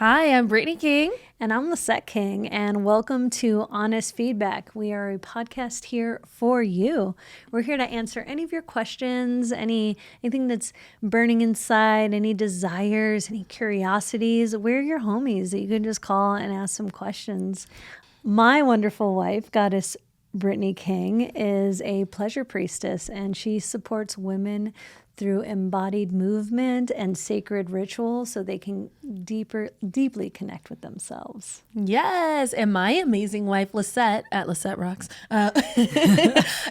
Hi, I'm Brittney King. And I'm Lisset King, and welcome to Honest Feedback. We are a podcast here for you. We're here to answer any of your questions, anything that's burning inside, any desires, any curiosities. We're your homies that you can just call and ask some questions. My wonderful wife, Goddess Brittney King, is a pleasure priestess, and she supports women through embodied movement and sacred ritual so they can deeply connect with themselves. Yes, and my amazing wife, Lisset, at Lisset Rocks,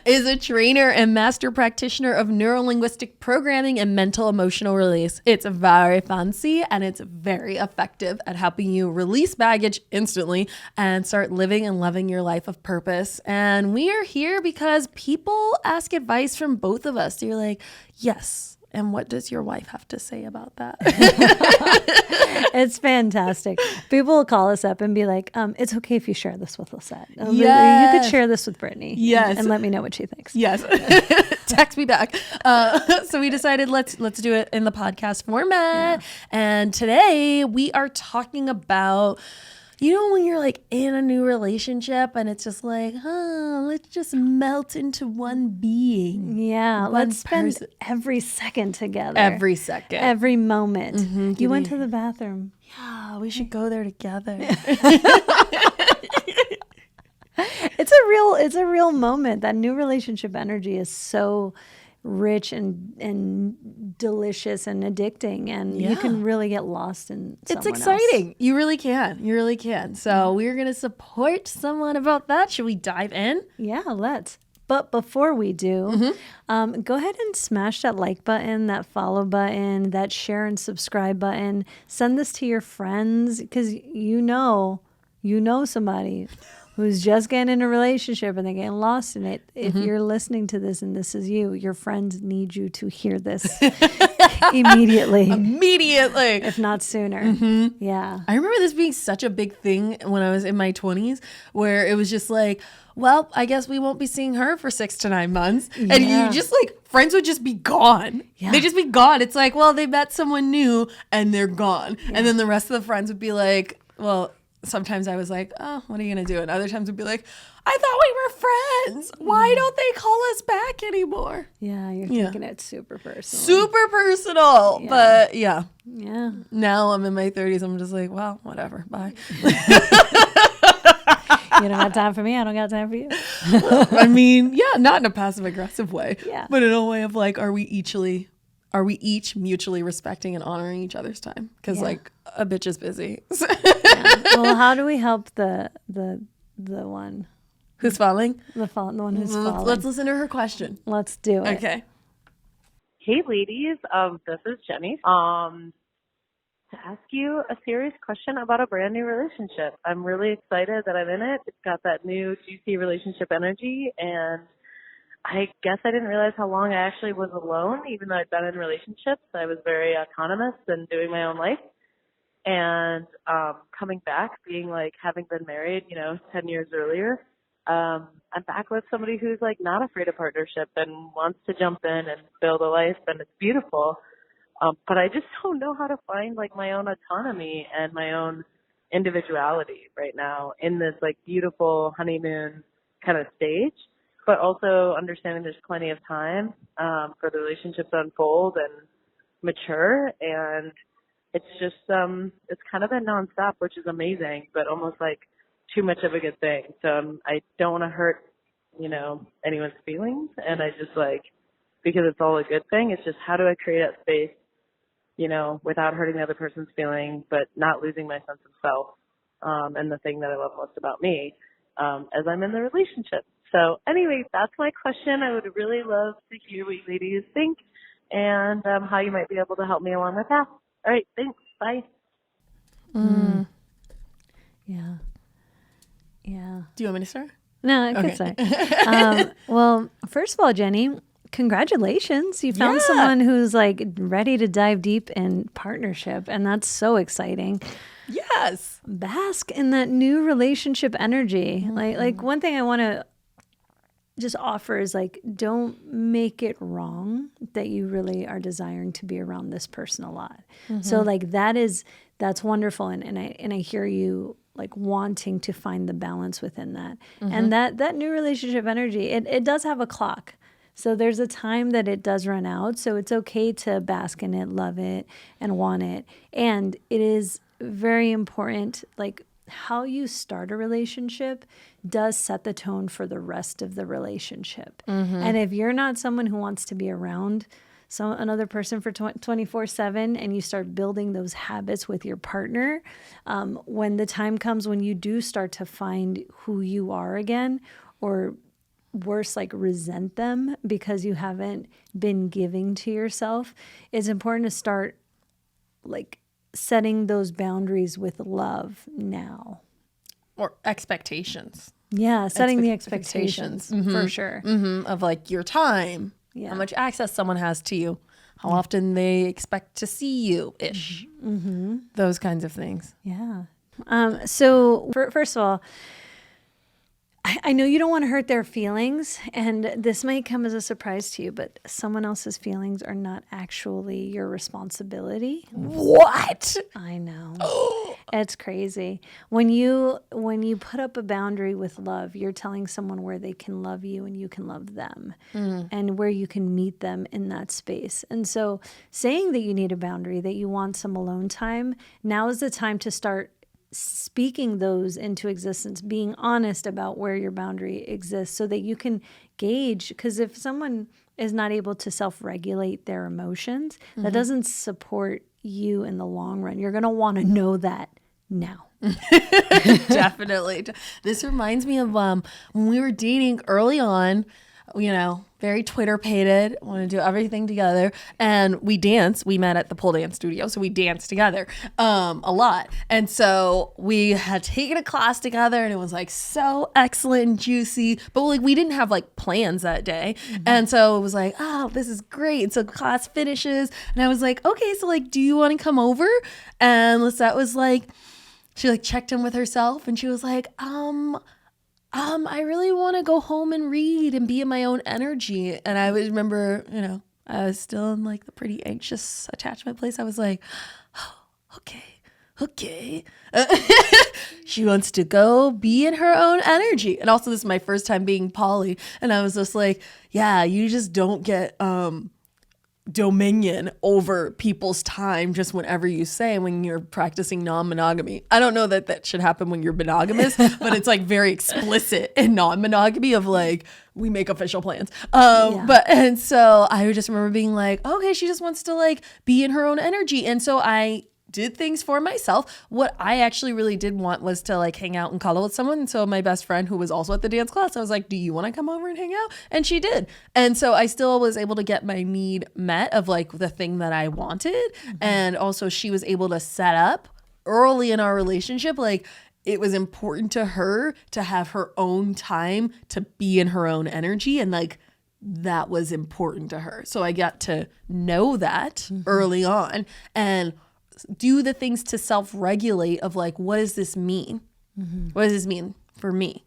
is a trainer and master practitioner of neuro-linguistic programming and mental emotional release. It's very fancy and it's very effective at helping you release baggage instantly and start living and loving your life of purpose. And we are here because people ask advice from both of us. You're like, yes. And what does your wife have to say about that? It's fantastic. People will call us up and be like, it's okay if you share this with Lisset. Yes. You could share this with Brittney. Yes. And let me know what she thinks. Yes. Text me back. So we decided let's do it in the podcast format. Yeah. And today we are talking about, you know, when you're like in a new relationship and it's just like, let's just melt into one being. Yeah, let's spend every second together. Every second. Every moment. Mm-hmm. You went to the bathroom. Yeah, we should go there together. It's a real moment. That new relationship energy is so rich and delicious and addicting, and you can really get lost in someone It's exciting. else. You really can. So we're going to support someone about that. Should we dive in? Yeah, let's. But before we do, go ahead and smash that like button, that follow button, that share and subscribe button. Send this to your friends because you know somebody who's just getting in a relationship and they're getting lost in it. If you're listening to this and this is you, your friends need you to hear this immediately. If not sooner. Yeah. I remember this being such a big thing when I was in my 20s, where it was just like, well, I guess we won't be seeing her for 6 to 9 months. Yeah. And you just like, friends would just be gone. Yeah. They'd just be gone. It's like, well, they met someone new and they're gone. Yeah. And then the rest of the friends would be like, well, sometimes I was like, oh, what are you going to do? And other times would be like, I thought we were friends. Why don't they call us back anymore? Yeah, you're taking it super personal. Super personal. Yeah. But yeah. Yeah. Now I'm in my 30s. I'm just like, well, whatever. Bye. You don't have time for me. I don't got time for you. I mean, yeah, not in a passive aggressive way. Yeah. But in a way of like, are we each mutually respecting and honoring each other's time? Because like a bitch is busy. Well, how do we help the one who's falling? The one who's falling. Let's listen to her question. Let's do it. Okay. Hey, ladies. This is Jenny. To ask you a serious question about a brand new relationship. I'm really excited that I'm in it. It's got that new juicy relationship energy, and I guess I didn't realize how long I actually was alone, even though I'd been in relationships. I was very autonomous and doing my own life. And coming back, being like having been married, 10 years earlier, I'm back with somebody who's like not afraid of partnership and wants to jump in and build a life, and it's beautiful. But I just don't know how to find like my own autonomy and my own individuality right now in this like beautiful honeymoon kind of stage. But also understanding there's plenty of time for the relationship to unfold and mature. And it's just, it's kind of been nonstop, which is amazing, but almost like too much of a good thing. So I don't want to hurt, anyone's feelings. And I just like, because it's all a good thing, it's just how do I create that space, without hurting the other person's feelings, but not losing my sense of self and the thing that I love most about me as I'm in the relationship. So anyway, that's my question. I would really love to hear what you ladies think and how you might be able to help me along my path. All right, thanks. Bye. Yeah. Do you want me to start? No, I could say. Well, first of all, Jenny, congratulations. You found someone who's like ready to dive deep in partnership, and that's so exciting. Yes. Bask in that new relationship energy. Like one thing I want to just offers like, don't make it wrong that you really are desiring to be around this person a lot. So like that's wonderful. And I hear you like wanting to find the balance within that. And that new relationship energy, it does have a clock. So there's a time that it does run out. So it's okay to bask in it, love it, and want it. And it is very important, like how you start a relationship does set the tone for the rest of the relationship. And if you're not someone who wants to be around another person for 24/7 and you start building those habits with your partner, when the time comes when you do start to find who you are again, or worse, like resent them because you haven't been giving to yourself, it's important to start like setting those boundaries with love now. Or expectations. Yeah, setting the expectations for sure. Of like your time, how much access someone has to you, how often they expect to see you ish. Those kinds of things. Yeah. So first of all, I know you don't want to hurt their feelings, and this might come as a surprise to you, but someone else's feelings are not actually your responsibility. What? I know. It's crazy. When you put up a boundary with love, you're telling someone where they can love you and you can love them, and where you can meet them in that space. And so saying that you need a boundary, that you want some alone time, now is the time to start speaking those into existence, being honest about where your boundary exists so that you can gauge. Because if someone is not able to self-regulate their emotions, that doesn't support you in the long run. You're going to want to know that now. Definitely. This reminds me of when we were dating early on, very Twitter-pated, want to do everything together. And we danced. We met at the pole dance studio, so we danced together a lot. And so we had taken a class together, and it was like so excellent and juicy. But like we didn't have like plans that day. And so it was like, oh, this is great. So class finishes. And I was like, okay, so like, do you want to come over? And Lisette was like, she like checked in with herself, and she was like, I really want to go home and read and be in my own energy. And I would remember, I was still in like the pretty anxious attachment place. I was like, oh, okay. She wants to go be in her own energy. And also this is my first time being poly. And I was just like, yeah, you just don't get dominion over people's time just whenever you say when you're practicing non-monogamy. I don't know that should happen when you're monogamous, but it's like very explicit in non-monogamy of like, we make official plans. And so I just remember being like, okay, she just wants to like be in her own energy. And so I did things for myself. What I actually really did want was to like hang out and cuddle with someone. And so my best friend, who was also at the dance class, I was like, do you want to come over and hang out? And she did. And so I still was able to get my need met of like the thing that I wanted. And also she was able to set up early in our relationship, like it was important to her to have her own time to be in her own energy. And like, that was important to her. So I got to know that early on and do the things to self-regulate of like, what does this mean? What does this mean for me?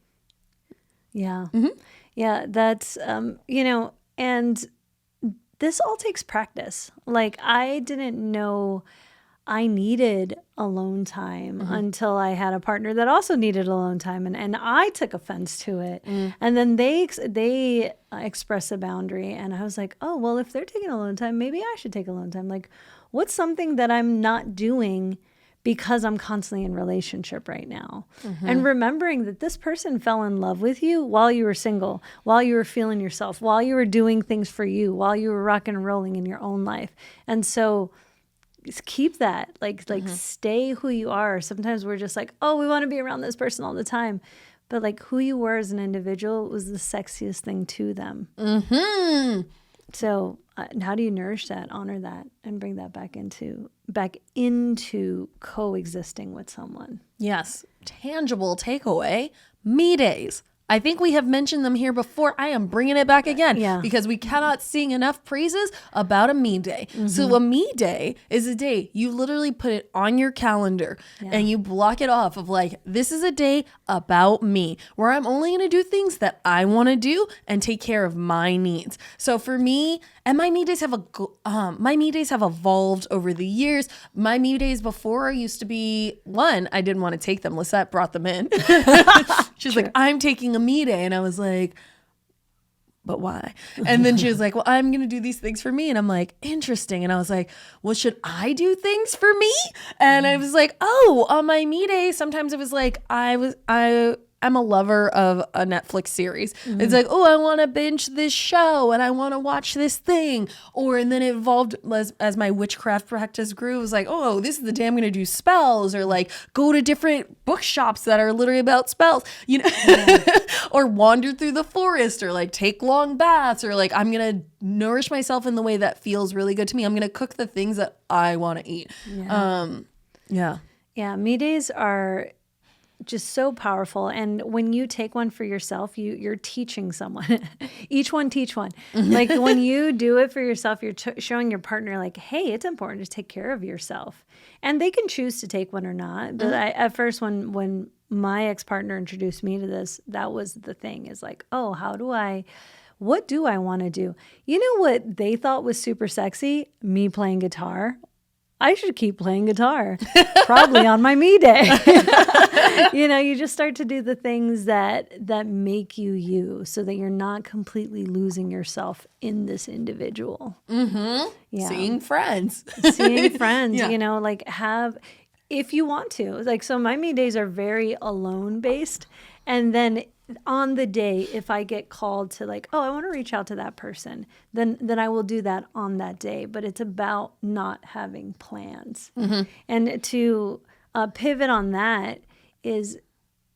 Yeah. Yeah. That's, and this all takes practice. Like I didn't know I needed alone time until I had a partner that also needed alone time. And I took offense to it. And then they expressed a boundary and I was like, oh, well, if they're taking alone time, maybe I should take alone time. Like, what's something that I'm not doing because I'm constantly in relationship right now? And remembering that this person fell in love with you while you were single, while you were feeling yourself, while you were doing things for you, while you were rocking and rolling in your own life. And so keep that, like stay who you are. Sometimes we're just like, oh, we want to be around this person all the time. But like who you were as an individual was the sexiest thing to them. So how do you nourish that, honor that, and bring that back into coexisting with someone? Yes. Tangible takeaway, me days. I think we have mentioned them here before. I am bringing it back again Yeah. because we cannot sing enough praises about a me day. So a me day is a day you literally put it on your calendar and you block it off of like, this is a day about me where I'm only going to do things that I want to do and take care of my needs. So for me, and my me days have evolved over the years. My me days before used to be I didn't want to take them. Lisette brought them in. She's like, I'm taking a me day. And I was like, but why? And then she was like, well, I'm going to do these things for me. And I'm like, interesting. And I was like, well, should I do things for me? And I was like, oh, on my me day, sometimes it was like, I'm a lover of a Netflix series. It's like, oh, I want to binge this show and I want to watch this thing. And then it evolved as my witchcraft practice grew. It was like, oh, this is the day I'm going to do spells, or like go to different bookshops that are literally about spells, or wander through the forest, or like take long baths, or like I'm going to nourish myself in the way that feels really good to me. I'm going to cook the things that I want to eat. Yeah. Me days are just so powerful. And when you take one for yourself, you're teaching someone. Each one teach one. Like when you do it for yourself, you're showing your partner like, hey, it's important to take care of yourself. And they can choose to take one or not. But at first, when my ex-partner introduced me to this, that was the thing, is like, oh, what do I want to do? You know what they thought was super sexy? Me playing guitar. I should keep playing guitar, probably on my me day. You just start to do the things that make you, so that you're not completely losing yourself in this individual. Yeah. Seeing friends, if you want to, like, so my me days are very alone based. And then on the day, if I get called to like, oh, I want to reach out to that person, then I will do that on that day. But it's about not having plans. And to pivot on that is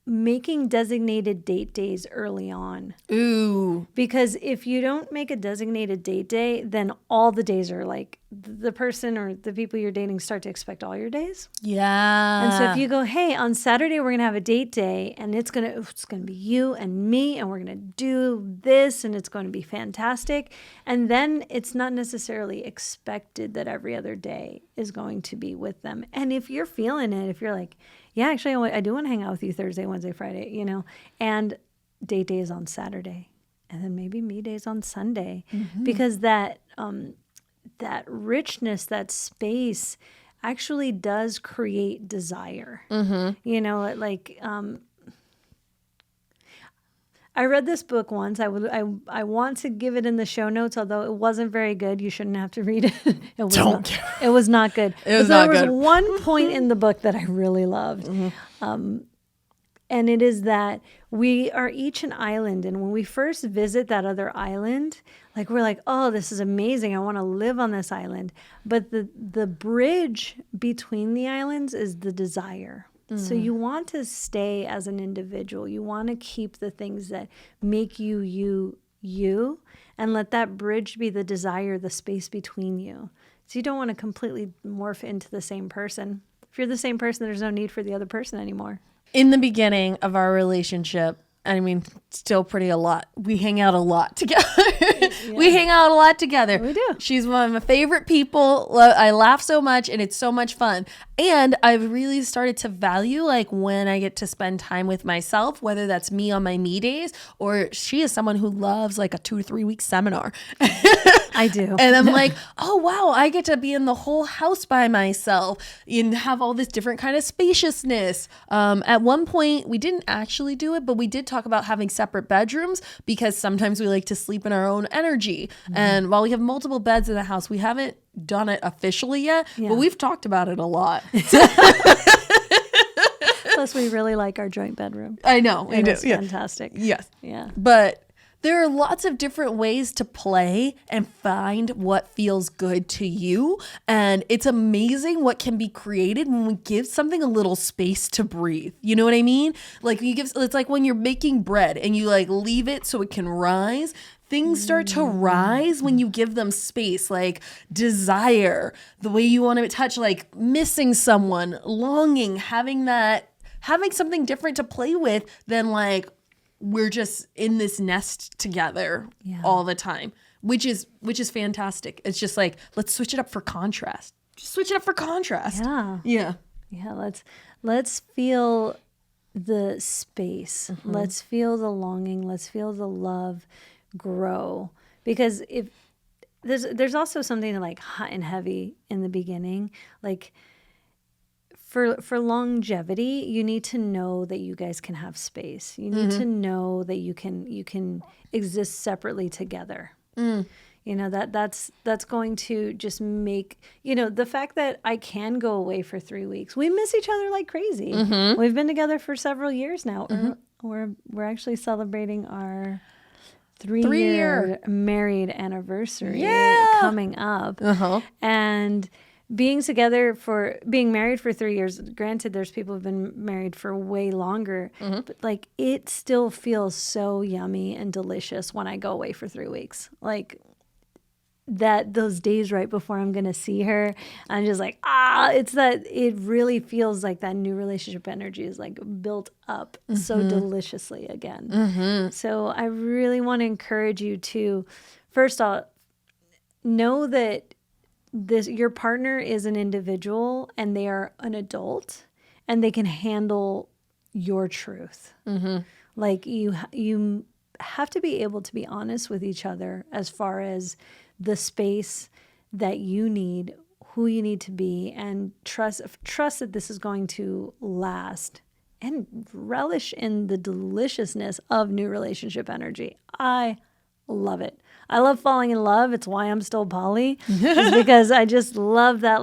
making designated date days early on. Ooh. Because if you don't make a designated date day, then all the days are like, the person or the people you're dating start to expect all your days. Yeah. And so if you go, hey, on Saturday we're gonna have a date day, and it's gonna be you and me, and we're gonna do this, and it's going to be fantastic, and then it's not necessarily expected that every other day is going to be with them. And if you're feeling it, if you're like, yeah, actually I do want to hang out with you Thursday, Wednesday, Friday, and date day is on Saturday, and then maybe me day is on Sunday, because that richness, that space actually does create desire. I read this book once. I want to give it in the show notes, although it wasn't very good. You shouldn't have to read it. It was not good. It was not there good. was one point in the book that I really loved. And it is that we are each an island. And when we first visit that other island, like we're like, oh, this is amazing. I want to live on this island. But the bridge between the islands is the desire. So you want to stay as an individual. You want to keep the things that make you, and let that bridge be the desire, the space between you. So you don't want to completely morph into the same person. If you're the same person, there's no need for the other person anymore. In the beginning of our relationship, I mean, still a lot. We hang out a lot together. We hang out a lot together. We do. She's one of my favorite people. I laugh so much, and it's so much fun. And I've really started to value like when I get to spend time with myself, whether that's me on my me days, or she is someone who loves like a 2 to 3 week seminar. I do. And I'm like, oh, wow, I get to be in the whole house by myself and have all this different kind of spaciousness. At one point, we didn't actually do it, but we did talk about having separate bedrooms because sometimes we like to sleep in our own energy. And while we have multiple beds in the house, we haven't done it officially yet, but we've talked about it a lot. Plus, we really like our joint bedroom. I know. We do. It's fantastic. Yes. Yeah. But there are lots of different ways to play and find what feels good to you. And it's amazing what can be created when we give something a little space to breathe. You know what I mean? Like it's like when you're making bread and you like leave it so it can rise. Things start to rise when you give them space, like desire, the way you want to touch, like missing someone, longing, having something different to play with than like we're just in this nest together all the time, which is fantastic. It's just like, let's switch it up for contrast. Just switch it up for contrast. Yeah. Let's feel the space. Let's feel the longing. Let's feel the love grow. Because if there's also something like hot and heavy in the beginning, like for longevity, you need to know that you guys can have space. You need to know that you can exist separately together. You know, that's going to just make, you know, the fact that I can go away for 3 weeks. We miss each other like crazy. We've been together for several years now. We're actually celebrating our 3-year married anniversary coming up. And being married for 3 years, granted, there's people who've been married for way longer, but like it still feels so yummy and delicious when I go away for 3 weeks. Like those days right before I'm going to see her, I'm just like, it really feels like that new relationship energy is like built up so deliciously again. So I really want to encourage you to, first off, know that your partner is an individual and they are an adult and they can handle your truth. Like you have to be able to be honest with each other as far as the space that you need, who you need to be, and trust that this is going to last, and relish in the deliciousness of new relationship energy. I love it. I love falling in love. It's why I'm still poly. It's because I just love that,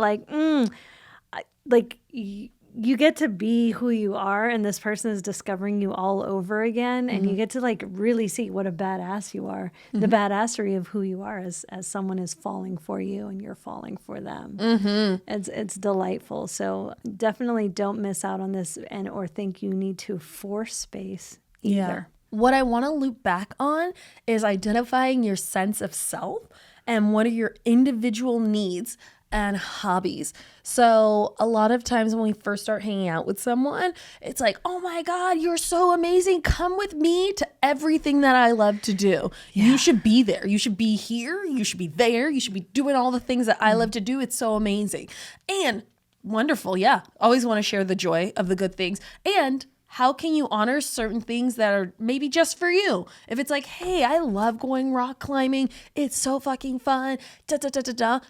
you get to be who you are, and this person is discovering you all over again, and you get to like really see what a badass you are, the badassery of who you are as someone is falling for you and you're falling for them. It's delightful. So definitely don't miss out on this or think you need to force space either. What I want to loop back on is identifying your sense of self and what are your individual needs and hobbies. So a lot of times when we first start hanging out with someone, it's like, oh my God, you're so amazing. Come with me to everything that I love to do. You should be there. You should be here. You should be there. You should be doing all the things that I love to do. It's so amazing and wonderful. Yeah. Always want to share the joy of the good things. And how can you honor certain things that are maybe just for you? If it's like, hey, I love going rock climbing. It's so fucking fun.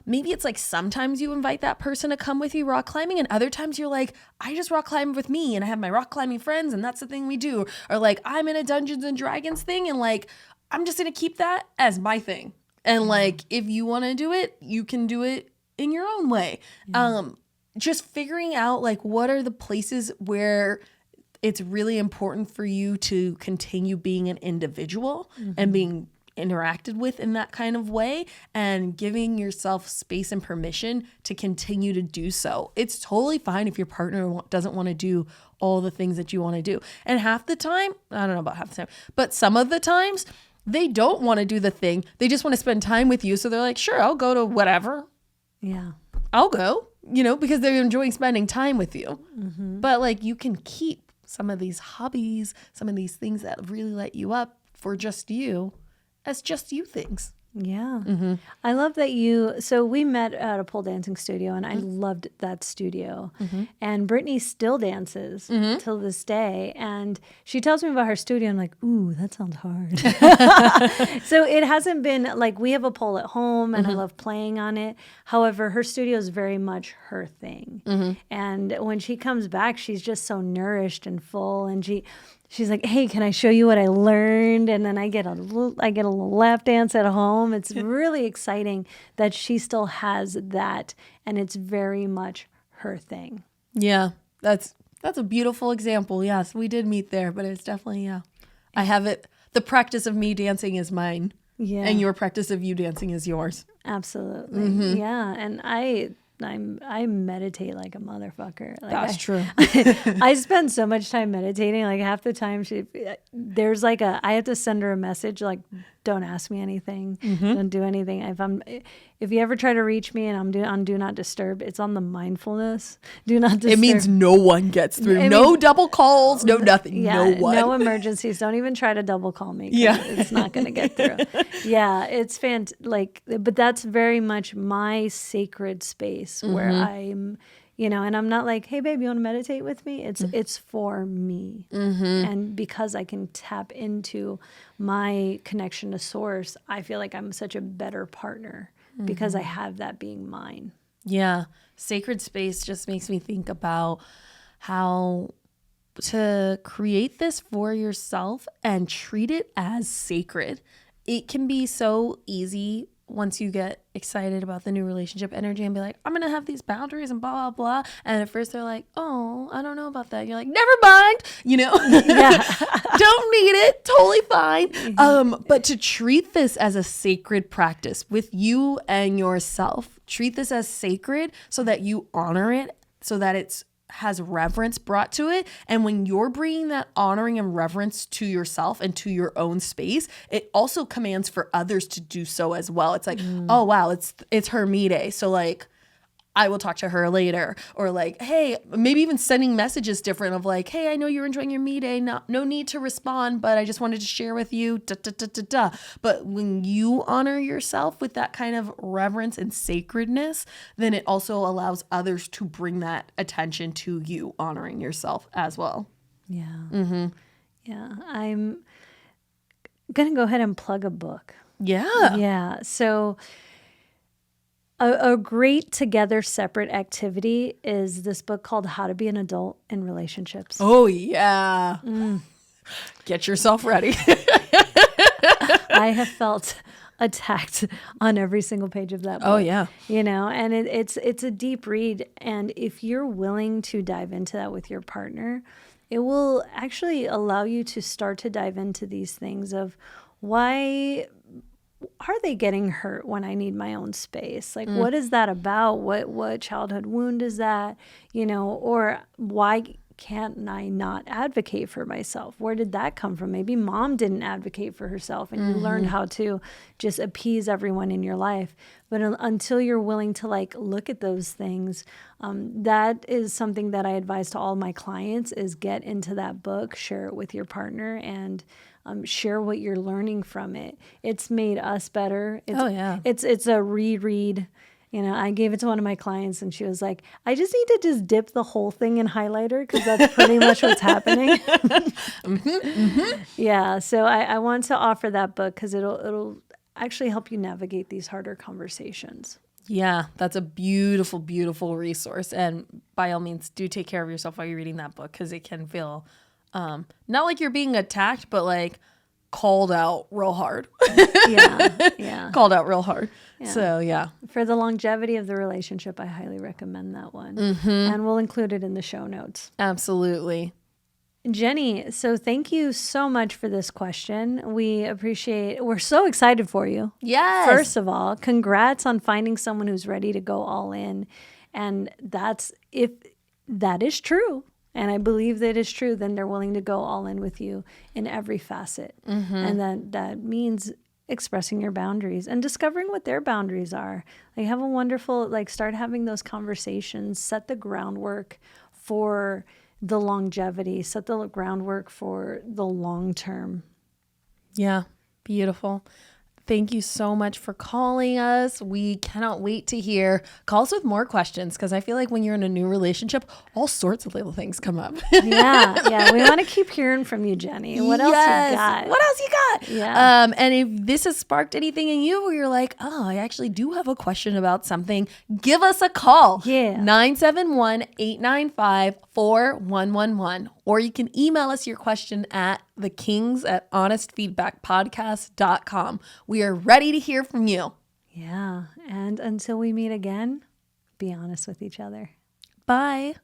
Maybe it's like sometimes you invite that person to come with you rock climbing, and other times you're like, I just rock climb with me and I have my rock climbing friends and that's the thing we do. Or like, I'm in a Dungeons and Dragons thing and like, I'm just going to keep that as my thing. And like, if you want to do it, you can do it in your own way. Just figuring out like, what are the places where it's really important for you to continue being an individual and being interacted with in that kind of way, and giving yourself space and permission to continue to do so. It's totally fine if your partner doesn't want to do all the things that you want to do. And half the time, I don't know about half the time, but some of the times they don't want to do the thing. They just want to spend time with you. So they're like, sure, I'll go to whatever. Yeah. I'll go, because they're enjoying spending time with you. But like, you can keep some of these hobbies, some of these things that really light you up for just you as just you things. Yeah. I love that so we met at a pole dancing studio and I loved that studio. And Brittney still dances till this day. And she tells me about her studio. I'm like, ooh, that sounds hard. So it hasn't been like, we have a pole at home and I love playing on it. However, her studio is very much her thing. And when she comes back, she's just so nourished and full. And she's like, hey, can I show you what I learned? And then I get a little lap dance at home. It's really exciting that she still has that, and it's very much her thing. Yeah, that's a beautiful example. Yes, we did meet there, but it's definitely, I have it. The practice of me dancing is mine. Yeah. And your practice of you dancing is yours. Absolutely. Yeah. And I meditate like a motherfucker. Like That's true. I spend so much time meditating. Like half the time I have to send her a message like, don't ask me anything. Don't do anything. If you ever try to reach me and I'm on do not disturb, it's on the mindfulness. Do not disturb. It means no one gets through. No double calls, no nothing. Yeah, no one. No emergencies. Don't even try to double call me. Yeah. It's not going to get through. Yeah, it's but that's very much my sacred space where I'm, and I'm not like, hey babe, you want to meditate with me? It's for me. And because I can tap into my connection to source, I feel like I'm such a better partner because I have that being mine. Yeah. Sacred space just makes me think about how to create this for yourself and treat it as sacred. It can be so easy once you get excited about the new relationship energy and be like, I'm going to have these boundaries and blah, blah, blah. And at first they're like, oh, I don't know about that. You're like, never mind, don't need it. Totally fine. But to treat this as a sacred practice with you and yourself, treat this as sacred so that you honor it, so that it's has reverence brought to it. And when you're bringing that honoring and reverence to yourself and to your own space, it also commands for others to do so as well. It's like, oh wow, it's her me day. So like, I will talk to her later. Or like, hey, maybe even sending messages different of like, hey, I know you're enjoying your me day. No need to respond, but I just wanted to share with you. But when you honor yourself with that kind of reverence and sacredness, then it also allows others to bring that attention to you honoring yourself as well. Yeah. Yeah. I'm going to go ahead and plug a book. Yeah. Yeah. So a great together separate activity is this book called How to Be an Adult in Relationships. Oh, yeah. Get yourself ready. I have felt attacked on every single page of that book. Oh, yeah. And it's a deep read. And if you're willing to dive into that with your partner, it will actually allow you to start to dive into these things of why are they getting hurt when I need my own space? Like, what is that about? What childhood wound is that? Or why can't I not advocate for myself? Where did that come from? Maybe mom didn't advocate for herself and you learned how to just appease everyone in your life. But until you're willing to look at those things, that is something that I advise to all my clients is get into that book, share it with your partner, and share what you're learning from it. It's made us better. It's a reread. I gave it to one of my clients and she was like, I just need to just dip the whole thing in highlighter because that's pretty much what's happening. Yeah. So I want to offer that book because it'll actually help you navigate these harder conversations. Yeah, that's a beautiful, beautiful resource. And by all means, do take care of yourself while you're reading that book because it can feel not like you're being attacked, but like called out real hard. Yeah. Called out real hard. Yeah. So, yeah. For the longevity of the relationship, I highly recommend that one. And we'll include it in the show notes. Absolutely. Jenny, so thank you so much for this question. We're so excited for you. Yes. First of all, congrats on finding someone who's ready to go all in. And if that is true, and I believe that is true, then they're willing to go all in with you in every facet. And that means expressing your boundaries and discovering what their boundaries are. Have a wonderful, start having those conversations, set the groundwork for the longevity, set the groundwork for the long term. Yeah, beautiful. Thank you so much for calling us. We cannot wait to hear calls with more questions because I feel like when you're in a new relationship, all sorts of little things come up. Yeah. We want to keep hearing from you, Jenny. What else you got? What else you got? Yeah. And if this has sparked anything in you where you're like, oh, I actually do have a question about something, give us a call. Yeah. 971-895-4111. Or you can email us your question at thekings@honestfeedbackpodcast.com. We are ready to hear from you. Yeah. And until we meet again, be honest with each other. Bye.